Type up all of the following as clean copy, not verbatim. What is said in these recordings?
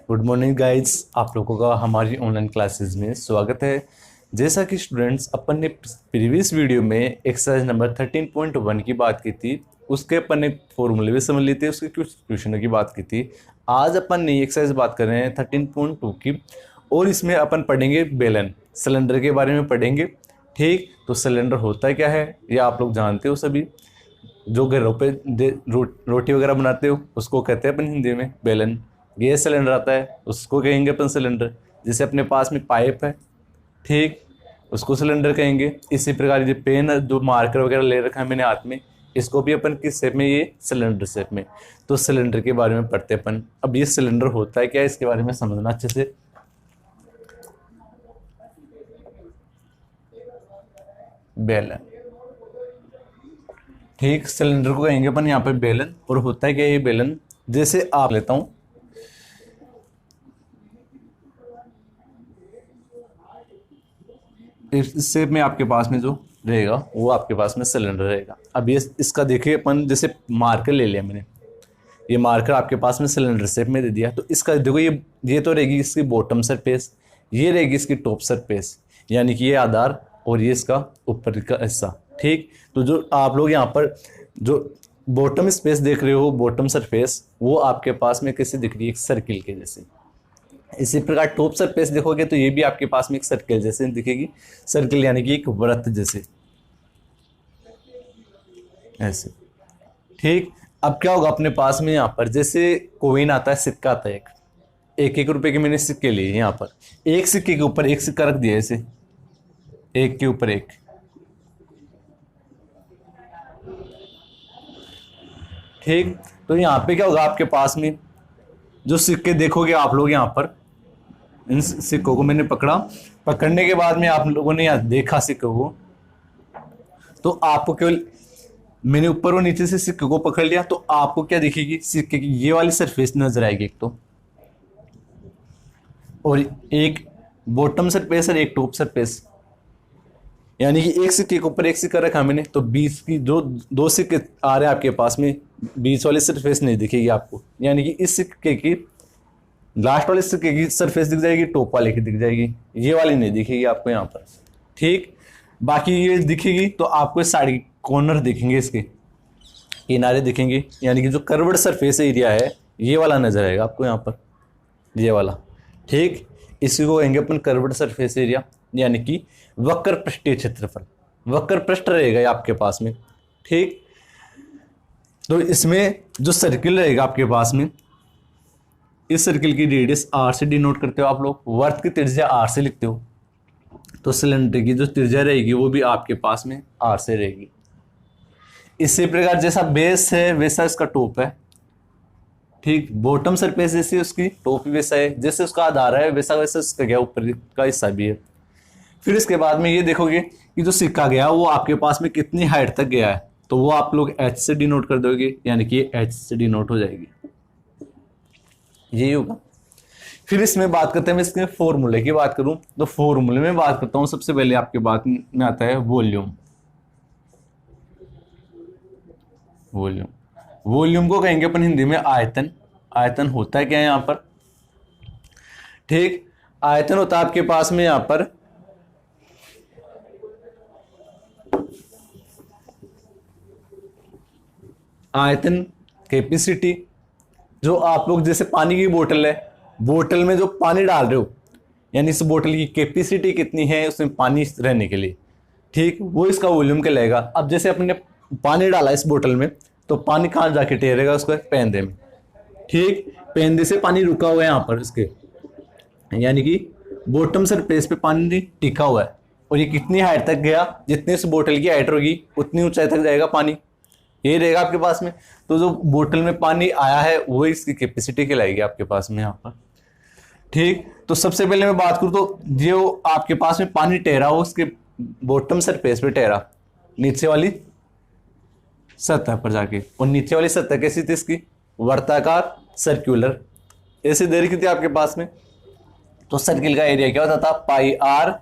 Good morning guides, आप लोगों का हमारी ऑनलाइन क्लासेस में स्वागत है। जैसा कि स्टूडेंट्स, अपन ने प्रीवियस वीडियो में एक्सरसाइज नंबर 13.1 की बात की थी, उसके अपन ने फॉर्मूले भी समझ लिए थे, उसके कुछ क्वेश्चनों की बात की थी। आज अपन नई एक्सरसाइज बात कर रहे हैं 13.2 की, और इसमें अपन पढ़ेंगे बेलन सिलेंडर के बारे में पढ़ेंगे। ठीक, तो सिलेंडर होता क्या है ये आप लोग जानते हो सभी। जो घरों पे रोटी वगैरह बनाते हो उसको कहते हैं अपन हिंदी में बेलन। गैस सिलेंडर आता है उसको कहेंगे अपन सिलेंडर। जैसे अपने पास में पाइप है, ठीक, उसको सिलेंडर कहेंगे। इसी प्रकार ये पेन जो मार्कर वगैरह ले रखा है मैंने हाथ में, इसको भी अपन किस शेप में, ये सिलेंडर शेप में। तो सिलेंडर के बारे में पढ़ते हैं अपन। अब ये सिलेंडर होता है क्या, इसके बारे में समझना अच्छे से। बेलन, ठीक, सिलेंडर को कहेंगे अपन यहाँ पे बेलन। और होता है क्या ये बेलन, जैसे आप लेता हूं, इस शेप में आपके पास में जो रहेगा वो आपके पास में सिलेंडर रहेगा। अब ये इसका देखिए अपन, जैसे मार्कर ले लिया मैंने, ये मार्कर आपके पास में सिलेंडर शेप में दे दिया। तो इसका देखो, ये तो रहेगी इसकी बॉटम सरफेस, ये रहेगी इसकी टॉप सरफेस, यानी कि ये आधार और ये इसका ऊपर का हिस्सा। ठीक, तो जो आप लोग यहाँ पर जो बॉटम स्पेस देख रहे हो, बॉटम सरफेस, वो आपके पास में कैसे दिख रही है, एक सर्किल के जैसे। इसी प्रकार टॉप सरफेस देखोगे तो ये भी आपके पास में एक सर्किल जैसे दिखेगी। सर्किल यानी कि एक वृत्त जैसे, ऐसे। ठीक, अब क्या होगा अपने पास में, यहाँ पर जैसे कोइन आता है, सिक्का आता है, एक एक रुपए के मैंने सिक्के लिए। यहाँ पर एक सिक्के के ऊपर एक सिक्का रख दिया ऐसे, एक के ऊपर एक। ठीक, तो यहाँ पे क्या होगा आपके पास में, जो सिक्के देखोगे आप लोग यहाँ पर, इन सिक्कों को मैंने पकड़ा, पकड़ने के बाद में आप लोगों ने यहाँ देखा सिक्कों को, तो आपको केवल मैंने ऊपर और नीचे से सिक्के को पकड़ लिया, तो आपको क्या दिखेगी, सिक्के की ये वाली सरफेस नजर आएगी एक तो, और एक बॉटम सरफेस और एक टॉप सरफेस। यानी कि एक सिक्के के ऊपर एक सिक्का रखा मैंने, तो बीच की जो दो सिक्के आ रहे हैं आपके पास में, बीच वाली सरफेस नहीं दिखेगी आपको। यानी कि इस सिक्के की लास्ट वाले सिक्के की सरफेस दिख जाएगी, टॉप वाले की दिख जाएगी, ये वाली नहीं दिखेगी आपको यहाँ पर। ठीक, बाकी ये दिखेगी तो आपको साइड कॉर्नर दिखेंगे, इसके किनारे दिखेंगे, यानी कि जो कर्व्ड सरफेस एरिया है ये वाला नजर आएगा आपको यहाँ पर, ये वाला। ठीक, इसी को कहेंगे अपन कर्व्ड सरफेस एरिया, यानी कि वक्र पृष्ठीय क्षेत्रफल। वक्र पृष्ठ रहेगा आपके पास में। ठीक, तो इसमें जो सर्किल रहेगा आपके पास में, इस सर्किल की रेडियस आर से डिनोट करते हो आप लोग, वर्त की त्रिज्या आर से लिखते हो, तो सिलेंडर की जो त्रिज्या रहेगी वो भी आपके पास में आर से रहेगी। इसी प्रकार जैसा बेस है वैसा इसका टॉप है। ठीक, बॉटम सरफेस जैसी उसकी टॉप भी वैसा है, जैसे उसका आधार है वैसा वैसा उसका गया ऊपर का हिस्सा भी है। फिर इसके बाद में ये देखोगे कि जो सिक्का गया वो आपके पास में कितनी हाइट तक गया है, तो वो आप लोग एच से डिनोट कर दोगे, यानी कि एच से डिनोट हो जाएगी, यही होगा। फिर इसमें बात करते हैं, मैं इसके फॉर्मूले की बात करूं तो फॉर्मूले में बात करता हूं, सबसे पहले आपके बात में आता है वॉल्यूम। वॉल्यूम, वॉल्यूम को कहेंगे अपन हिंदी में आयतन। आयतन होता है क्या है यहाँ पर, ठीक, आयतन होता है आपके पास में यहाँ पर आयतन, कैपेसिटी। जो आप लोग जैसे पानी की बोतल है, बोतल में जो पानी डाल रहे हो, यानी इस बोतल की कैपेसिटी कितनी है उसमें पानी रहने के लिए, ठीक, वो इसका वॉल्यूम कहलाएगा। अब जैसे अपने पानी डाला इस बोतल में, तो पानी कहाँ जाके ठहरेगा, उसको पेंदे में। ठीक, पेंदे से पानी रुका हुआ है यहाँ पर इसके, यानी कि बॉटम सरफेस पे पानी टिका हुआ है, और ये कितनी हाइट तक गया, जितनी इस बोतल की हाइट होगी उतनी ऊंचाई तक जाएगा पानी, ये रहेगा आपके पास में। तो जो बोतल में पानी आया है वो इसकी कैपेसिटी कहलाएगी आपके पास में यहाँ पर। ठीक, तो सबसे पहले मैं बात करूँ तो जो आपके पास में पानी ठहरा हो उसके बॉटम सरफेस पे ठहरा, नीचे वाली सतह पर जाके, और नीचे वाली सतह कैसी थी इसकी, वर्ताकार सर्कुलर, ऐसी दे रखी थी आपके पास में। तो सर्किल का एरिया क्या होता था, पाई आर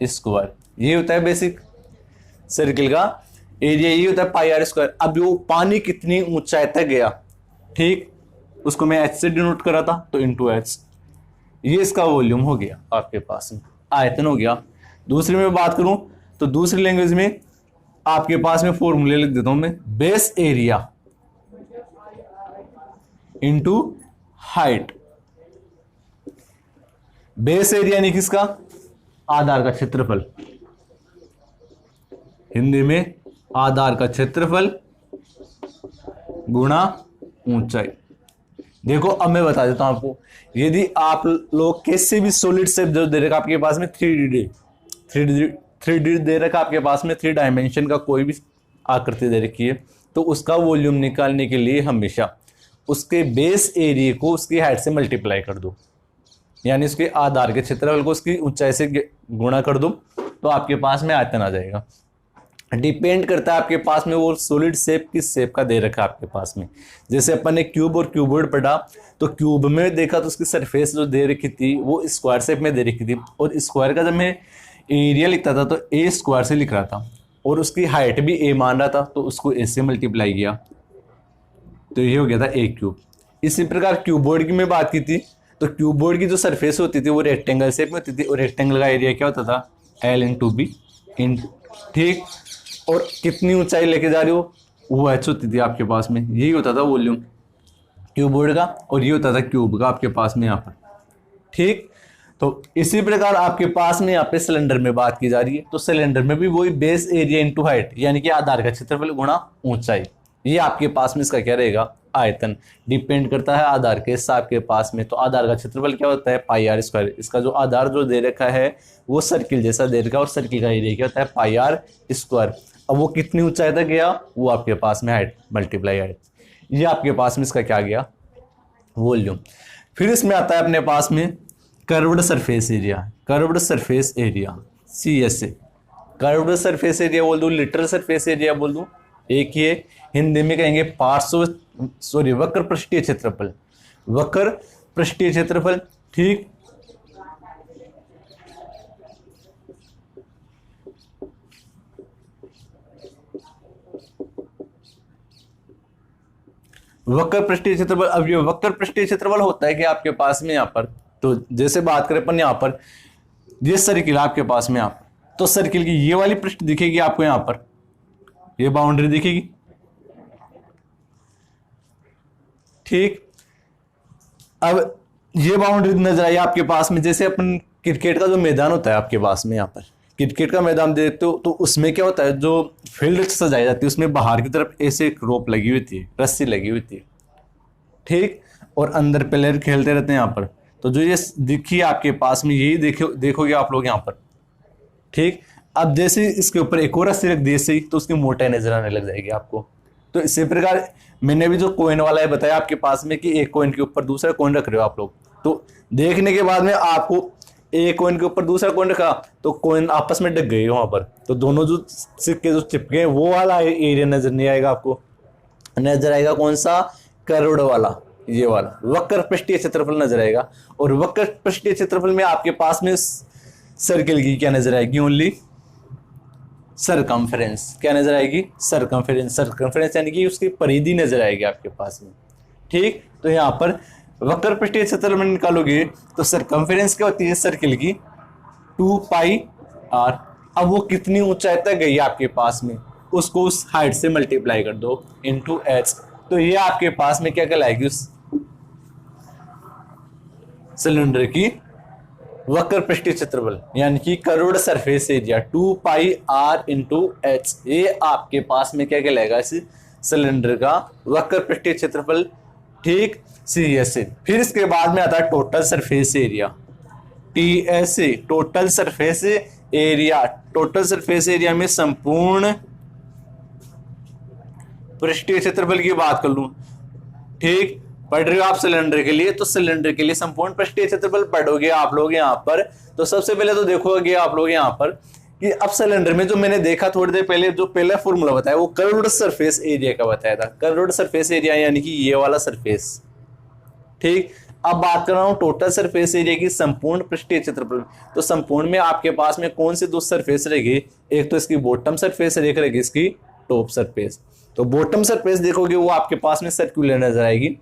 स्क्वायर, ये होता है बेसिक सर्किल का एरिया, ये होता है पाई आर स्क्वायर। अब वो पानी कितनी ऊंचाई तक गया, ठीक, उसको मैं एच से डिनोट करा था, तो इंटू एच। ये इसका वॉल्यूम हो गया आपके पास में, आयतन हो गया। दूसरी में बात करूं तो दूसरी लैंग्वेज में आपके पास में फॉर्मूले लिख देता हूं मैं, base area into height. Base area यानी किसका, आधार का क्षेत्रफल, हिंदी में आधार का क्षेत्रफल गुणा ऊंचाई। देखो अब मैं बता देता हूं आपको, यदि आप लोग कैसे भी सॉलिड शेप जो दे रखा आपके पास में 3D दे रखा आपके पास में, 3 डायमेंशन का कोई भी आकृति दे रखी है, तो उसका वॉल्यूम निकालने के लिए हमेशा उसके बेस एरिया को उसकी हाइट से मल्टीप्लाई कर दो, यानी उसके आधार के क्षेत्रफल को उसकी ऊंचाई से गुणा कर दो, तो आपके पास में आयतन आ जाएगा। डिपेंड करता है आपके पास में वो सॉलिड शेप किस शेप का दे रखा है आपके पास में। जैसे अपन ने क्यूब और क्यूबॉइड पढ़ा, तो क्यूब में देखा तो उसकी सरफेस जो दे रखी थी वो स्क्वायर शेप में दे रखी थी, और स्क्वायर का जब मैं एरिया लिखता था तो ए स्क्वायर से लिख रहा था, और उसकी हाइट भी ए मान रहा था, तो उसको ए से मल्टीप्लाई किया, तो ये हो गया था ए क्यूब। इसी प्रकार क्यूबॉइड की मैं बात की थी, तो क्यूबॉइड की जो सरफेस होती थी वो रेक्टेंगल शेप में होती थी, और रेक्टेंगल का एरिया क्या होता था, एल इंटू बी इन, ठीक। और कितनी ऊंचाई लेके जा रही हो वो एच होती थी आपके पास में, यही होता था वॉल्यूम क्यूबॉइड का, और ये होता था क्यूब का आपके पास में यहाँ पर, ठीक। तो इसी प्रकार आपके पास में यहाँ पे सिलेंडर में बात की जा रही है, तो सिलेंडर में भी वही बेस एरिया इंटू हाइट, यानी कि आधार का क्षेत्रफल गुणा ऊंचाई, ये आपके पास में इसका क्या रहेगा, आयतन। डिपेंड करता है आधार के हिसाब के पास में, तो आधार का क्षेत्रफल क्या होता है, पाई आर स्क्वायर। इसका जो आधार जो दे रखा है वो सर्किल जैसा दे रखा है, और सर्किल का एरिया क्या होता है, पाई आर स्क्वायर। अब वो कितनी ऊंचाई तक गया, वो आपके पास में हाइट मल्टीप्लाई हाइट, ये आपके पास में इसका क्या गया, वॉल्यूम। फिर इसमें आता है अपने पास में curved surface area, curved surface area CSA। Curved surface area बोल दूं, लिटरल सरफेस एरिया बोल दूं, एक ही है। हिंदी में कहेंगे वक्र पृष्ठीय क्षेत्रफल, वक्र पृष्ठीय क्षेत्रफल, ठीक। वक्र पृष्ठीय क्षेत्रफल, अब ये वक्र पृष्ठीय क्षेत्रफल होता है कि आपके पास में यहाँ पर, तो जैसे बात करें अपन यहाँ पर, ये सर्किल आपके पास में यहाँ पर, तो सर्किल की ये वाली पृष्ठ दिखेगी आपको, यहाँ पर ये बाउंड्री दिखेगी, ठीक। अब ये बाउंड्री नजर आई आपके पास में, जैसे अपन क्रिकेट का जो मैदान होता है आपके पास में, यहाँ पर क्रिकेट का मैदान देखते हो, तो उसमें क्या होता है, जो फील्ड सजाई जाती है उसमें बाहर की तरफ ऐसे एक रोप लगी हुई थी, रस्सी लगी हुई थी, ठीक, और अंदर प्लेयर खेलते रहते हैं यहाँ पर। तो जो ये दिखी आपके पास में, यही देखोगे आप लोग यहाँ पर, ठीक। अब जैसे इसके ऊपर एक और रस्सी रख दी ऐसे ही, तो उसकी मोटाई नजर आने लग जाएगी आपको। तो इसी प्रकार मैंने भी जो कोइन वाला है बताया आपके पास में, कि एक कोइन के ऊपर दूसरा कोइन रख रहे हो आप लोग, तो देखने के बाद में आपको एक कोइन के ऊपर दूसरा कोइन रखा, तो कोइन आपस में डग गए वहां पर, तो दोनों जो सिक्के जो चिपके हैं वो वाला एरिया नजर नहीं आएगा आपको, नजर आएगा कौन सा, कर्व्ड वाला, ये वाला वक्र पृष्ठीय क्षेत्रफल नजर आएगा। और वक्र पृष्ठीय क्षेत्रफल में आपके पास में सर्किल की क्या नजर आएगी, ओनली सरकमफेरेंस, क्या नजर आएगी, सरकमफेरेंस, सरकमफेरेंस यानी कि उसकी परिधि नजर आएगी आपके पास में, ठीक। तो यहाँ पर वक्र पृष्ठीय क्षेत्रफल में निकालोगे तो सरकमफेरेंस क्या होती है सर्किल की, 2 पाई आर। अब वो कितनी ऊंचाई तक गई आपके पास में, उसको उस हाइट से मल्टीप्लाई कर दो इंटू एच, तो ये आपके पास में क्या कहलाएगी, उस सिलेंडर की वक्र पृष्ठीय क्षेत्रफल, यानी कि curved surface area 2 pi r into h, ये आपके पास में क्या कहलाएगा, इस सिलेंडर का वक्र पृष्ठीय क्षेत्रफल, ठीक, CSA। फिर इसके बाद में आता है total surface area, TSA, total surface area. Total surface area में संपूर्ण पृष्ठीय क्षेत्रफल की बात कर लूं, ठीक, पढ़ रहे हो आप सिलेंडर के लिए, तो सिलेंडर के लिए संपूर्ण पृष्ठीय क्षेत्रफल पढ़ोगे आप लोग यहाँ पर। तो सबसे पहले तो देखोगे आप लोग यहाँ पर कि अब सिलेंडर में जो मैंने देखा थोड़ी देर पहले, जो पहला फॉर्मूला बताया वो कर्व्ड सरफेस एरिया का बताया था, कर्व्ड सरफेस एरिया यानी कि ये वाला सरफेस, ठीक। अब बात कर रहा हूं टोटल सरफेस एरिया की, संपूर्ण पृष्ठीय क्षेत्रफल। तो संपूर्ण में आपके पास में कौन से दो सरफेस रहेगी, एक तो इसकी बॉटम सरफेस, एक रहेगी इसकी टॉप सरफेस। तो बॉटम सरफेस देखोगे वो आपके पास में सर्कुलर नजर आएगी,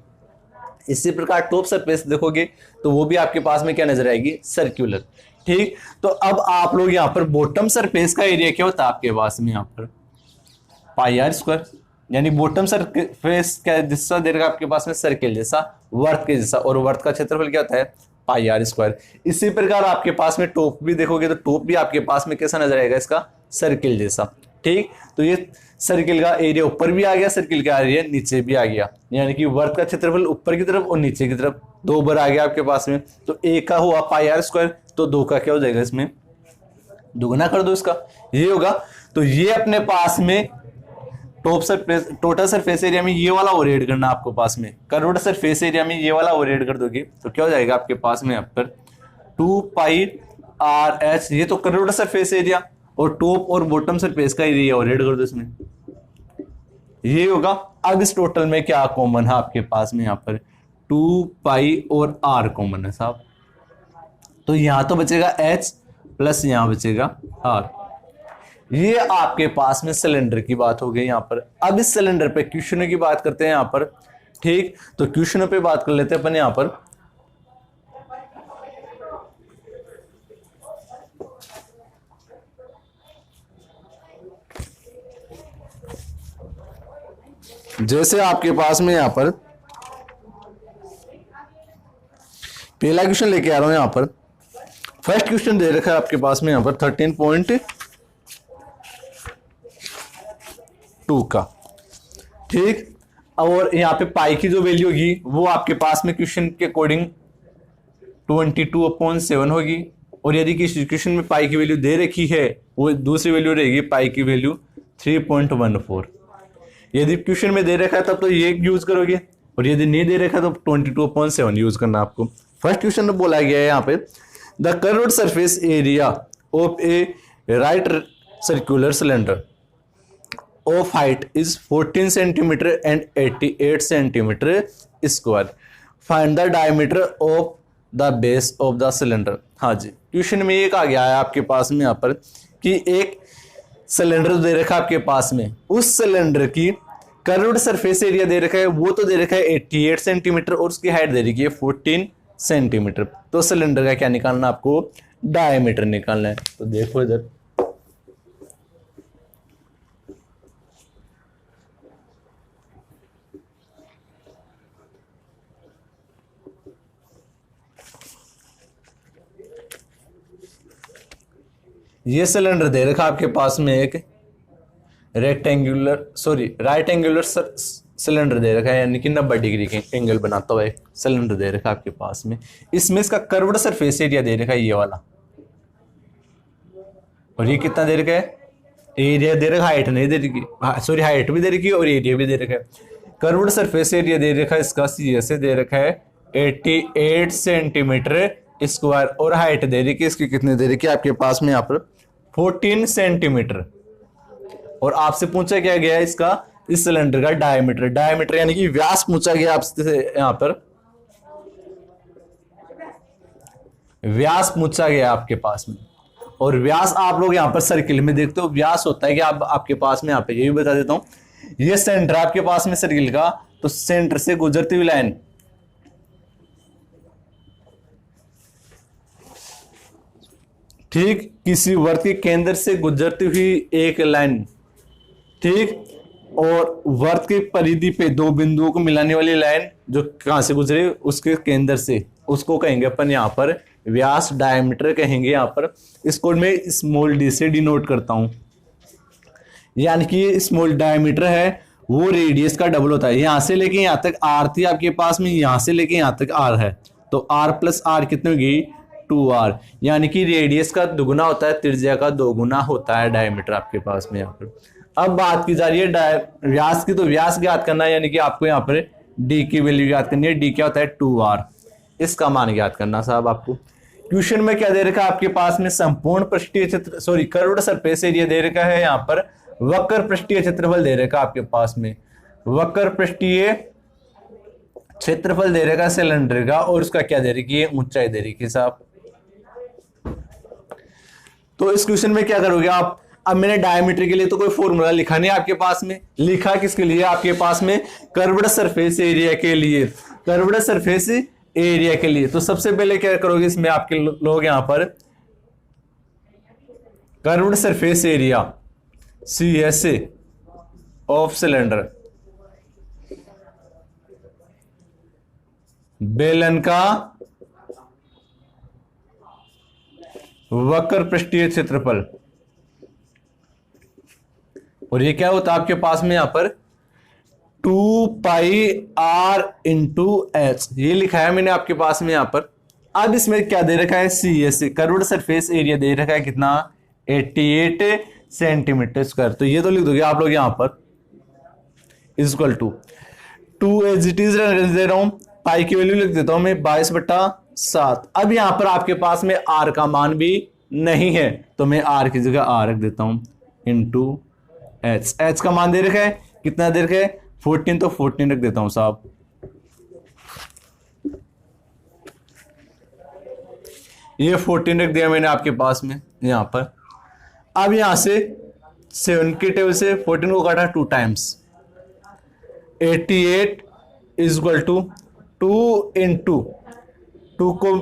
इसी प्रकार टॉप सरफेस देखोगे तो वो भी आपके पास में क्या नजर आएगी, सर्क्यूलर। ठीक, तो अब आप लोग यहाँ पर बॉटम सरफेस का एरिया क्या होता है आपके पास में यहाँ पर पाई आर स्क्वायर, यानी बॉटम सरफेस क्या जैसा दे रखा आपके पास में सर्किल जैसा, वर्त के जैसा, और वर्त का क्षेत्रफल क्या होता है पाई आर स्क्वायर। इसी प्रकार आपके पास में टॉप भी देखोगे तो टॉप भी आपके पास में कैसा नजर आएगा, इसका सर्किल जैसा। ठीक, तो ये सर्किल का एरिया ऊपर भी आ गया, सर्किल का एरिया नीचे भी आ गया, यानी कि वर्त का क्षेत्रफल ऊपर की तरफ और नीचे की तरफ दो बार आ गया आपके पास में। तो एक का हुआ पाई आर स्क्वायर, तो दो का क्या हो जाएगा, इसमें दुगना कर दो इसका, ये होगा। तो ये अपने पास में top surface, total surface area में ये वाला और ऐड करना आपको पास में, कर्व्ड सरफेस एरिया में ये वाला और ऐड कर दोगे तो क्या हो जाएगा आपके पास में यहाँ पर 2 पाई आर एच, ये तो कर्व्ड सरफेस एरिया, और टॉप और बॉटम सरफेस का एरिया और ऐड कर दो इसमें, ये होगा। अब इस टोटल में क्या कॉमन है आपके पास में, यहाँ पर 2 पाई और आर कॉमन है साहब, तो यहां तो बचेगा एच प्लस यहां बचेगा आर। ये आपके पास में सिलेंडर की बात हो गई यहाँ पर। अब इस सिलेंडर पे क्वेश्चनों की बात करते हैं यहाँ पर। ठीक, तो क्वेश्चनों पे बात कर लेते हैं अपन यहाँ पर। जैसे आपके पास में यहाँ पर पहला क्वेश्चन लेके आ रहा हूं यहाँ पर। फर्स्ट क्वेश्चन दे रखा है आपके पास में यहाँ पर 13.2 का। ठीक, और यहाँ पे पाई की जो वैल्यू होगी वो आपके पास में क्वेश्चन के अकॉर्डिंग 22/7 होगी, और यदि किसी क्वेश्चन में पाई की वैल्यू दे रखी है वो दूसरी वैल्यू रहेगी पाई की वैल्यू 3.14। यदि क्वेश्चन में दे रखा है तब तो ये यूज करोगे, और यदि नहीं दे रखा है तो 22/7 यूज करना आपको। फर्स्ट क्वेश्चन में बोला गया है यहाँ पे the curved surface area of A right circular cylinder of height is 14 centimetre and 88 centimetre square, find the diameter of the base of the cylinder. हाँ जी, क्वेश्चन में एक आ गया है आपके पास में यहाँ पर कि एक सिलेंडर दे रखा है आपके पास में, उस सिलेंडर की कर्व्ड सरफेस एरिया दे रखा है, वो तो दे रखा है 88 सेंटीमीटर और उसकी हाइट दे रखी है 14 सेंटीमीटर। तो सिलेंडर का क्या निकालना, आपको डायमीटर निकालना है। तो देखो इधर ये सिलेंडर दे रखा आपके पास में एक राइट एंगुलर सिलेंडर दे रखा है, यानी कि 90 डिग्री के एंगल बनाता हुआ एक सिलेंडर दे रखा है आपके पास में। इसमें इसका कर्व्ड सरफेस एरिया दे रखा है ये वाला, और ये कितना दे रखा है, एरिया दे रखा, हाइट नहीं दे रखी, सॉरी हाइट भी दे रखी है और एरिया भी दे रखा है। कर्व्ड सरफेस एरिया दे रखा है इसका सीएस दे रखा है 88 सेंटीमीटर स्क्वायर, और हाइट दे रखी है इसकी कितने दे रखी है आपके पास में यहाँ पर 14 सेंटीमीटर। और आपसे पूछा क्या गया है इसका, इस सिलेंडर का डायमीटर यानी कि व्यास पूछा गया आपसे, यहाँ पर व्यास पूछा गया आपके पास में। और व्यास आप लोग यहाँ पर सर्किल में देखते हो व्यास होता है कि आपके पास में यहाँ पे ये भी बता देता हूं, ये सेंटर आपके पास में सर्किल का, तो सेंटर से गुजरती हुई लाइन ठीक किसी वर्त के केंद्र से गुजरती हुई एक लाइन, ठीक, और वर्त के परिधि पे दो बिंदुओं को मिलाने वाली लाइन जो कहां से गुजरे, उसके केंद्र से, उसको कहेंगे अपन यहाँ पर व्यास, डायमीटर कहेंगे यहाँ पर। इसको मैं स्मॉल डी से डिनोट करता हूं, यानी कि स्मॉल डायमीटर है वो रेडियस का डबल होता है। यहां से लेके यहां तक आर थी आपके पास में, यहां से लेके यहां तक आर है, तो आर प्लस आर कितनी होगी 2r, यानी कि रेडियस का दुगुना होता है, त्रिज्या का दोगुना होता है डायमीटर आपके पास में यहाँ पर। अब बात की जा रही है व्यास की, तो व्यास ज्ञात करना है, यानी कि आपको यहाँ पर d की वैल्यू ज्ञात करनी है। d क्या होता है 2r, इसका मान ज्ञात करना साहब आपको। क्वेश्चन में क्या दे रखा है आपके पास में, संपूर्ण पृष्ठीय क्षेत्र कर्व्ड सरफेस एरिया दे रखा है, यहाँ पर वक्र पृष्ठीय क्षेत्रफल दे रखा आपके पास में, वक्र पृष्ठीय क्षेत्रफल दे रखा सिलेंडर का, और उसका क्या दे रखी है, ऊंचाई दे रखी साहब। तो इस क्वेश्चन में क्या करोगे आप, अब मैंने डायमीटर के लिए तो कोई फॉर्मूला लिखा नहीं आपके पास में, लिखा किसके लिए आपके पास में, कर्व्ड सरफेस एरिया के लिए। कर्व्ड सरफेस एरिया के लिए। तो सबसे पहले क्या करोगे इसमें आपके लोग यहां पर curved surface area CSA of cylinder, बेलन का वक्र पृष्ठीय क्षेत्रफल, और ये क्या होता है आपके पास में यहां पर 2πr इंटू एच, ये लिखा है मैंने आपके पास में यहां पर। अब इसमें क्या दे रखा है, CSA कर्व्ड सरफेस एरिया दे रखा है कितना, 88 सेंटीमीटर स्क्वायर। तो ये तो लिख दोगे आप लोग यहां पर equal to 2 as it is दे रहा हूं, पाई की वैल्यू लिख देता हूं मैं 22/7। अब यहां पर आपके पास में आर का मान भी नहीं है, तो मैं आर की जगह आर रख देता हूं इंटू एच। एच का मान दे रखा है कितना दे रखा है 14, तो 14 रख देता हूं साहब। ये 14 रख दिया मैंने आपके पास में यहां पर। अब यहां से 7 की टेबल से 14 को काटा 2 times, 88 is equal to 2 into 2 को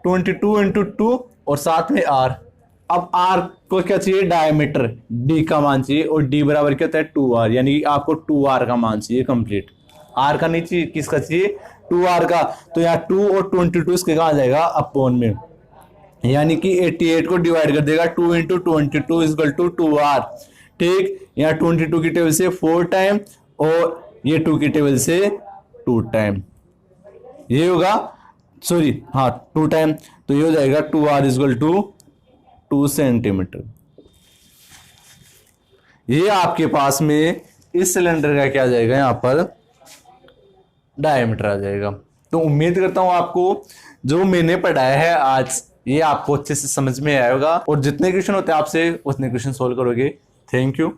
22 इंटू 2 और साथ में आर। अब आर को क्या चाहिए, डायमीटर, डी का मान चाहिए, और डी बराबर क्या होता है 2r, यानी कि आपको 2r का मान चाहिए कंप्लीट। आर का नहीं चाहिए, किसका चाहिए 2r का। तो यहाँ 2 और 22 इसके कहा जाएगा अपॉन में, यानी कि 88 को डिवाइड कर देगा 2 इंटू 22 इक्वल टू 2r। ठीक, यहाँ 22 की टेबल से 4 टाइम और ये 2 की टेबल से 2 टाइम, ये होगा सॉरी हाँ 2 टाइम, तो ये हो जाएगा 2r इक्वल टू 2 सेंटीमीटर। ये आपके पास में इस सिलेंडर का क्या आ जाएगा, यहां पर डायमीटर आ जाएगा। तो उम्मीद करता हूं आपको जो मैंने पढ़ाया है आज ये आपको अच्छे से समझ में आएगा, और जितने क्वेश्चन होते हैं आपसे उतने क्वेश्चन सोल्व करोगे। Thank you.